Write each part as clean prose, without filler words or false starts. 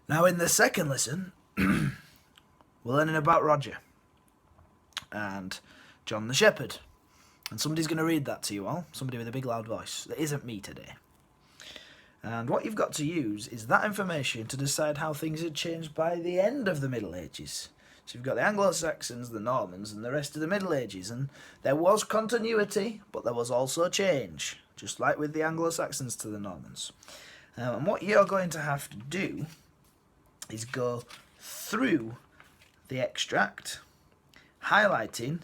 Now in the second lesson, we're learning about Roger and John the Shepherd. And somebody's going to read that to you all, somebody with a big loud voice. That isn't me today. And what you've got to use is that information to decide how things had changed by the end of the Middle Ages. So you've got the Anglo-Saxons, the Normans, and the rest of the Middle Ages. And there was continuity, but there was also change, just like with the Anglo-Saxons to the Normans. And what you're going to have to do is go through the extract, highlighting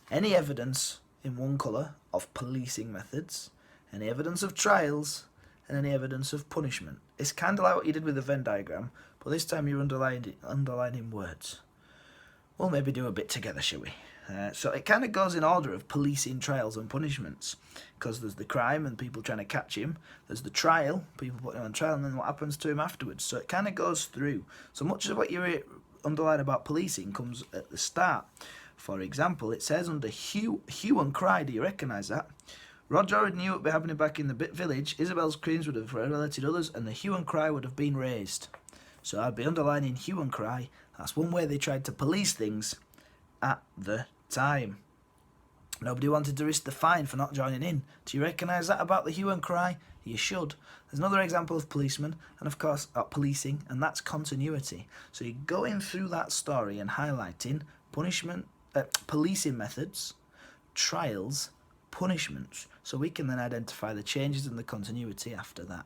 any evidence in one colour of policing methods, any evidence of trials, and any evidence of punishment. It's kind of like what you did with the Venn diagram, but this time you're underlining words. We'll maybe do a bit together, shall we? So it kind of goes in order of policing, trials and punishments, because there's the crime and people trying to catch him, there's the trial, people putting him on trial, and then what happens to him afterwards. So it kind of goes through. So much of what you underline about policing comes at the start. For example, it says under hue and cry, do you recognise that? Roger already knew it would be happening back in the village. Isabel's screams would have alerted others, and the hue and cry would have been raised. So I'd be underlining hue and cry. That's one way they tried to police things at the time. Nobody wanted to risk the fine for not joining in. Do you recognise that about the hue and cry? You should. There's another example of policemen, and of course policing, and that's continuity. So you're going through that story and highlighting policing methods, trials, punishments, so we can then identify the changes in the continuity after that.